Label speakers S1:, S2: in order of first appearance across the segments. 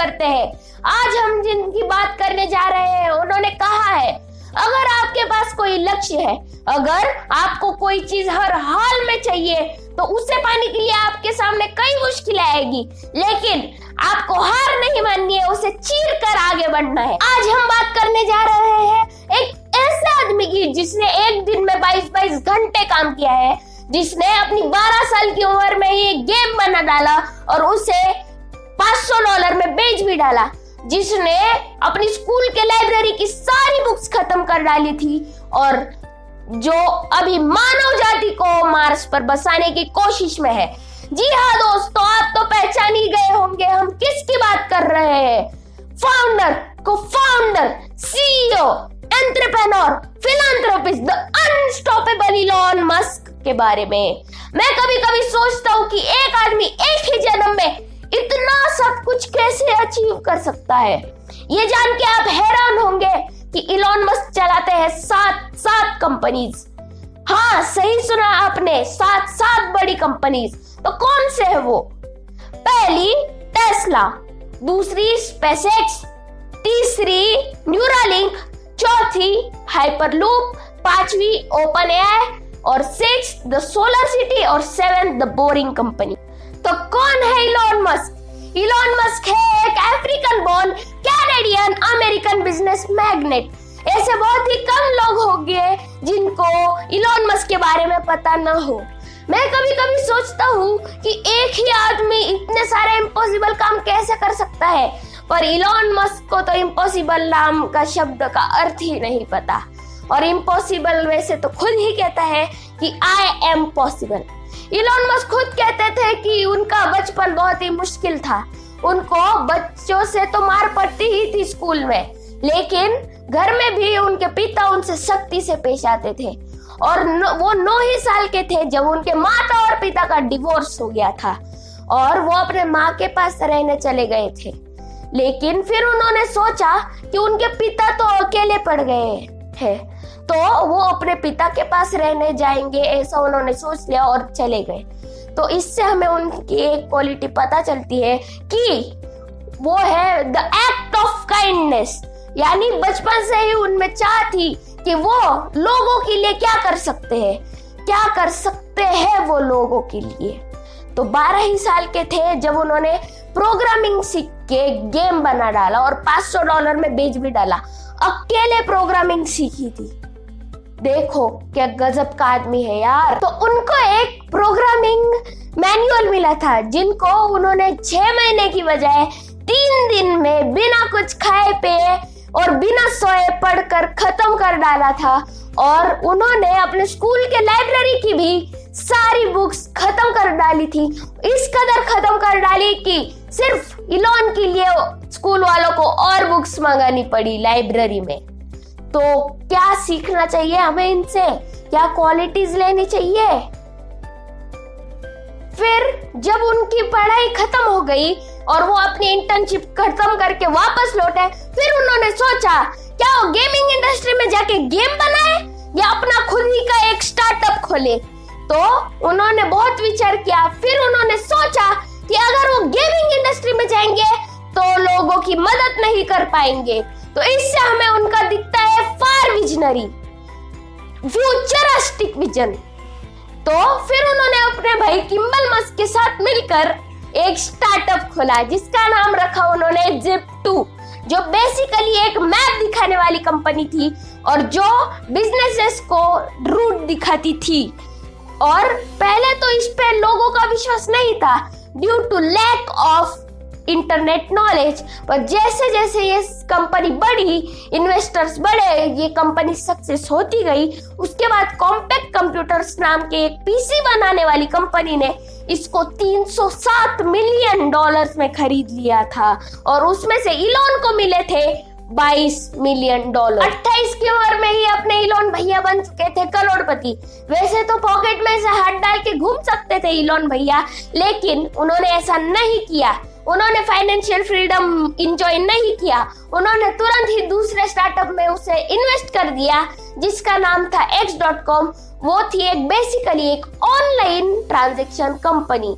S1: करते हैं। आज हम जिनकी बात करने जा रहे हैं उन्होंने कहा है, अगर आपके पास कोई लक्ष्य है, अगर आपको कोई चीज हर हाल में चाहिए तो उसे पाने के लिए आपके सामने कई मुश्किलें आएगी, लेकिन आपको हार नहीं माननी है, उसे चीर कर आगे बढ़ना है। आज हम बात करने जा रहे हैं एक ऐसे आदमी की जिसने एक दिन में 22-22 घंटे काम किया है, जिसने अपनी 12 साल की उम्र में ही एक गेम बना डाला और उसे $500 में बेच भी डाला, जिसने अपनी स्कूल के लाइब्रेरी की सारी बुक्स खत्म कर डाली थी और जो अभी मानव जाति को मार्स पर बसाने की कोशिश में है। जी हाँ दोस्तों, आप तो पहचान ही गए होंगे हम किसकी बात कर रहे हैं। Founder, co-founder, CEO, entrepreneur, philanthropist, the unstoppable Elon Musk के बारे में। मैं कभी कभी सोचता हूँ कि एक आदमी एक ही जन्म में इतना सब कुछ कैसे अचीव कर सकता है। ये जान के आप हैरान होंगे कि इलॉन मस्क चलाते हैं सात कंपनीज। हाँ, सही सुना आपने, सात बड़ी कंपनीज। तो कौन से है वो? पहली टेस्ला, दूसरी स्पेसएक्स, तीसरी न्यूरालिंक, चौथी हाइपरलूप, पांचवी ओपन एआई और 6 द सोलर सिटी और 7 द बोरिंग कंपनी। तो कौन है इलॉन मस्क? इलॉन मस्क है एक African born Canadian American business magnate. ऐसे बहुत ही कम लोग होंगे जिनको इलॉन मस्क के बारे में पता न हो। मैं कभी कभी सोचता हूँ कि एक ही आदमी इतने सारे इम्पॉसिबल काम कैसे कर सकता है, पर इलॉन मस्क को तो इम्पॉसिबल नाम का शब्द का अर्थ ही नहीं पता। और इम्पॉसिबल वैसे तो खुद ही कहता है कि I am possible. Elon Musk खुद कहते थे कि उनका बचपन बहुत ही मुश्किल था। उनको बच्चों से तो मार पड़ती ही थी स्कूल में, लेकिन घर में भी उनके पिता उनसे सख्ती से पेश आते थे। और वो 9 ही साल के थे जब उनके माता और पिता का डिवोर्स हो गया था और वो अपने माँ के पास रहने चले गए थे। लेकिन फिर उन्होंने सोचा कि उनके पिता तो अकेले पड़ गए हैं, तो वो अपने पिता के पास रहने जाएंगे, ऐसा उन्होंने सोच लिया और चले गए। तो इससे हमें उनकी एक क्वालिटी पता चलती है कि वो है द एक्ट ऑफ काइंडनेस, यानी बचपन से ही उनमें चाह थी कि वो लोगों के लिए क्या कर सकते हैं वो लोगों के लिए। तो 12 ही साल के थे जब उन्होंने प्रोग्रामिंग सीख के गेम बना डाला और $500 में बेच भी डाला। अकेले प्रोग्रामिंग सीखी थी। देखो क्या गजब का आदमी है यार। तो उनको एक प्रोग्रामिंग मैनुअल मिला था जिनको उन्होंने 6 महीने की बजाय 3 दिन में बिना कुछ खाए पिए और बिना सोए पढ़कर खत्म कर डाला था। और उन्होंने अपने स्कूल के लाइब्रेरी की भी सारी बुक्स खत्म कर डाली थी। इस कदर खत्म कर डाली कि सिर्फ इलॉन के लिए स्कूल वालों को और बुक्स मंगानी पड़ी लाइब्रेरी में। तो क्या सीखना चाहिए हमें इनसे? क्या क्वालिटीज लेनी चाहिए? फिर जब उनकी पढ़ाई खत्म हो गई और वो अपनी इंटर्नशिप खत्म करके वापस लौटे, फिर उन्होंने सोचा क्या वो गेमिंग इंडस्ट्री में जाके गेम बनाए या अपना खुद ही का एक स्टार्टअप खोले। तो उन्होंने बहुत विचार किया। फिर उन्होंने सोचा कि अगर वो गेमिंग इंडस्ट्री में जाएंगे तो लोगों की मदद नहीं कर पाएंगे। तो इससे हमें उनका दिखता है फार विजनरी, फ्यूचरिस्टिक विजन। तो फिर उन्होंने अपने भाई किम्बल मस्क के साथ मिलकर एक स्टार्टअप खोला जिसका नाम रखा उन्होंने Zip2, जो बेसिकली एक मैप दिखाने वाली कंपनी थी और जो बिजनेसेस को रूट दिखाती थी। और पहले तो इस पे लोगों का विश्वास नहीं था due to lack of internet knowledge, पर जैसे जैसे ये कंपनी बढ़ी, इन्वेस्टर्स बढ़े, ये कंपनी सक्सेस होती गई। उसके बाद कॉम्पैक्ट कंप्यूटर्स नाम के एक पीसी बनाने वाली कंपनी ने इसको $307 मिलियन में खरीद लिया था और उसमें से इलॉन को मिले थे $22 मिलियन। 28 की उम्र में ही अपने इलॉन भैया बन चुके थे करोड़पति। वैसे तो पॉकेट में से हाथ डाल के घूम सकते थे इलॉन भैया, लेकिन उन्होंने ऐसा नहीं किया। उन्होंने फाइनेंशियल फ्रीडम इंजॉय नहीं किया। उन्होंने तुरंत ही दूसरे स्टार्टअप में उसे इन्वेस्ट कर दिया जिसका नाम था X.com। वो थी एक बेसिकली एक ऑनलाइन ट्रांजैक्शन कंपनी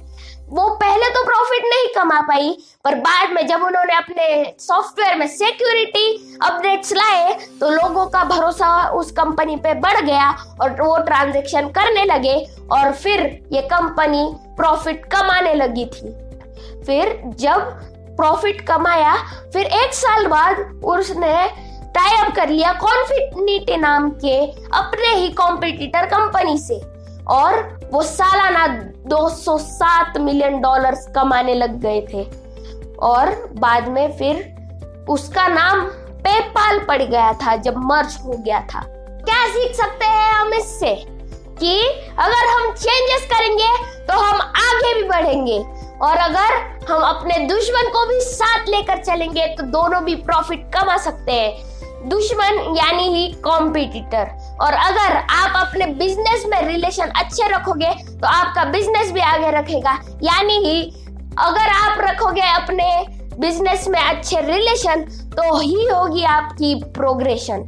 S1: वो पहले तो प्रॉफिट नहीं कमा पाई, पर बाद में जब उन्होंने अपने सॉफ्टवेयर में सिक्योरिटी अपडेट्स लाए तो लोगों का भरोसा उस कंपनी पे बढ़ गया और वो ट्रांजैक्शन करने लगे और फिर ये कंपनी प्रॉफिट कमाने लगी थी। फिर जब प्रॉफिट कमाया, फिर 1 साल बाद उसने टाई अप कर लिया कॉन्फिनिटी नाम के अपने ही कॉम्पिटिटर कंपनी से और वो सालाना $207 मिलियन कमाने लग गए थे। और बाद में फिर उसका नाम पेपाल पड़ गया था जब मर्ज हो गया था। क्या सीख सकते हैं हम इससे कि अगर हम चेंजेस करेंगे तो हम आगे भी बढ़ेंगे और अगर हम अपने दुश्मन को भी साथ लेकर चलेंगे तो दोनों भी प्रॉफिट कमा सकते हैं। दुश्मन यानी ही कॉम्पिटिटर। और अगर आप अपने बिजनेस में रिलेशन अच्छे रखोगे तो आपका बिजनेस भी आगे रखेगा, यानी ही अगर आप रखोगे अपने बिजनेस में अच्छे रिलेशन तो ही होगी आपकी प्रोग्रेशन।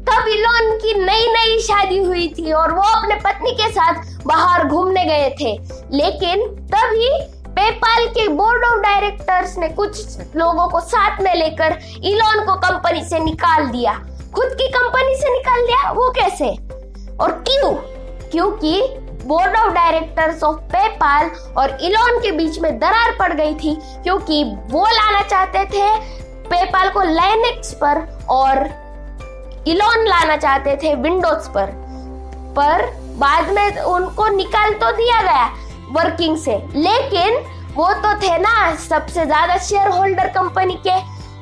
S1: तब इलॉन की नई शादी हुई थी और वो अपने पत्नी के साथ बाहर घूमने गए थे, लेकिन तभी पेपाल के बोर्ड ऑफ डायरेक्टर्स ने कुछ लोगों को साथ में लेकर इलॉन को कंपनी से निकाल दिया। खुद की कंपनी से निकाल दिया, वो कैसे और क्यों? क्योंकि board of directors of PayPal और इलॉन के बीच में दरार पड़ गई थी, क्योंकि वो लाना चाहते थे पेपाल को लाइनेक्स पर और इलॉन लाना चाहते थे विंडोज पर बाद में उनको निकाल तो दिया गया वर्किंग से, लेकिन वो तो थे ना सबसे ज्यादा शेयर होल्डर कंपनी के।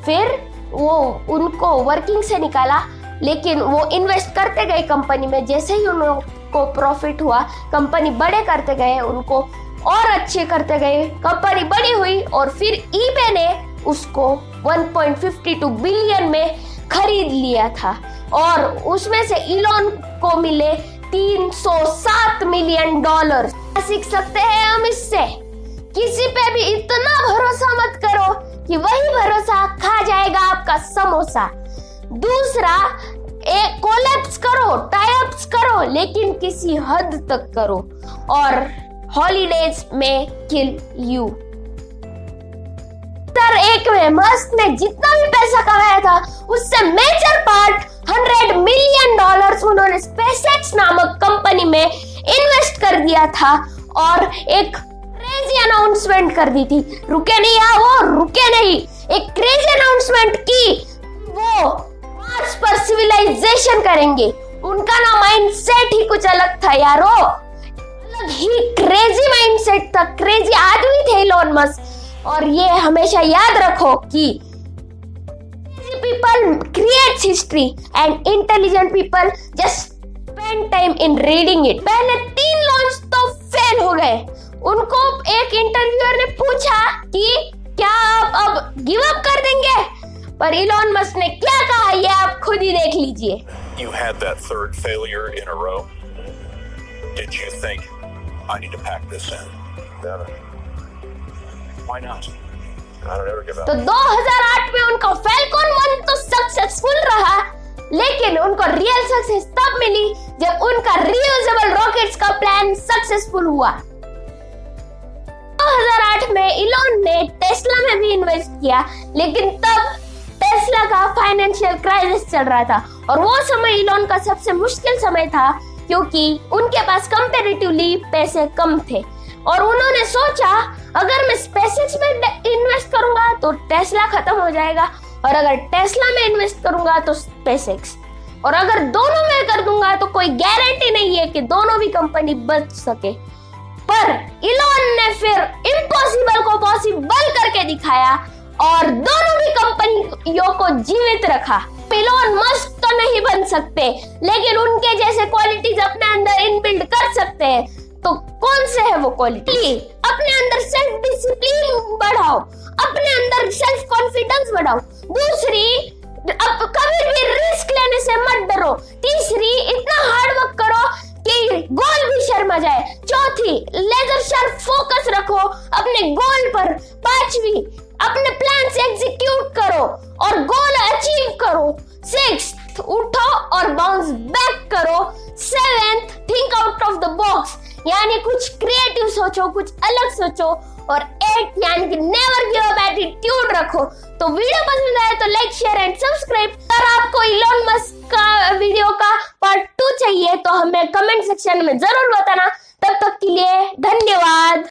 S1: फिर वो उनको वर्किंग से निकाला, लेकिन वो इन्वेस्ट करते गए कंपनी में। जैसे ही उनको प्रॉफिट हुआ, कंपनी बड़े करते गए, उनको और अच्छे करते गए, कंपनी बड़ी हुई और फिर ईबे ने उसको 1.52 बिलियन में खरीद लिया था और उसमें से इलॉन को मिले $307 मिलियन। सीख सकते हैं हम इससे, किसी पे भी इतना भरोसा मत करो कि वही भरोसा खा जाएगा आपका समोसा। दूसरा, एक कोलैप्स करो, टाई अप्स करो, लेकिन किसी हद तक करो और हॉलीडेज में किल यू। एक में मस्क ने जितना भी पैसा कमाया था उससे मेजर पार्ट $100 मिलियन उन्होंने स्पेसएक्स नामक कंपनी में इन्वेस्ट कर दिया था और एक क्रेजी अनाउंसमेंट कर दी थी। रुके नहीं, एक क्रेजी अनाउंसमेंट की वो मार्स पर सिविलाइजेशन करेंगे। उनका ना माइंडसेट ही कुछ अलग था यारो, अलग ही क्रेजी माइंडसेट था, क्रेजी आदमी थे इलॉन मस्क। और ये हमेशा याद रखो कि people creates history and intelligent people just spend time in reading it। पहले 3 लॉन्च तो फेल हो गए। उनको एक इंटरव्यूअर ने पूछा कि क्या आप अब गिव अप कर देंगे, पर इलॉन मस्क ने क्या कहा ये आप खुद ही देख लीजिए।
S2: You had that third failure in a row. Did you think I need to pack this in? Never. Why not? I don't ever give up. तो 2008 में उनका फैल्कन 1 तो सक्सेसफुल रहा, लेकिन उनको रियल सक्सेस तब मिली जब उनका रियूजेबल रॉकेट्स का प्लान सक्सेसफुल हुआ। 2008 में इलॉन ने टेस्ला में भी इन्वेस्ट किया, लेकिन तब टेस्ला का फाइनेंशियल क्राइसिस चल रहा था और वो समय इलॉन का सबसे मुश्किल समय था, क्योंकि उनके पास कंपैरेटिवली पैसे कम थे और उन्होंने सोचा अगर मैं स्पेसएक्स में इन्वेस्ट करूंगा तो टेस्ला खत्म हो जाएगा और अगर टेस्ला में इन्वेस्ट करूंगा तो स्पेसएक्स, और अगर दोनों में कर दूंगा तो कोई गारंटी नहीं है कि दोनों भी कंपनी बच सके। पर इलॉन ने फिर इम्पॉसिबल को पॉसिबल करके दिखाया और दोनों भी कंपनियों को जीवित रखा। इलॉन मस्क तो नहीं बन सकते, लेकिन उनके जैसे क्वालिटीज अपने अंदर इनबिल्ड कर सकते हैं। तो कौन से है वो क्वालिटी? अपने अंदर सेल्फ डिसिप्लिन बढ़ाओ, अपने अंदर सेल्फ कॉन्फिडेंस बढ़ाओ। दूसरी, अब कभी भी रिस्क लेने से मत डरो। तीसरी, इतना हार्ड वर्क करो कि गोल भी शर्मा जाए। चौथी, लेजर शार्प फोकस रखो अपने गोल पर। पांचवी, अपने प्लान से एग्जीक्यूट करो और गोल अचीव करो। 6th, उठो और बाउंस बैक करो। 7th, think out of the box, यानी कुछ क्रिएटिव सोचो, कुछ अलग सोचो, और 8 यानी कि नेवर गिव अप एटीट्यूड रखो। तो वीडियो पसंद आए तो लाइक, शेयर एंड सब्सक्राइब। अगर आपको इलॉन मस्क का वीडियो का पार्ट 2 चाहिए तो हमें कमेंट सेक्शन में जरूर बताना। तब तक के लिए धन्यवाद।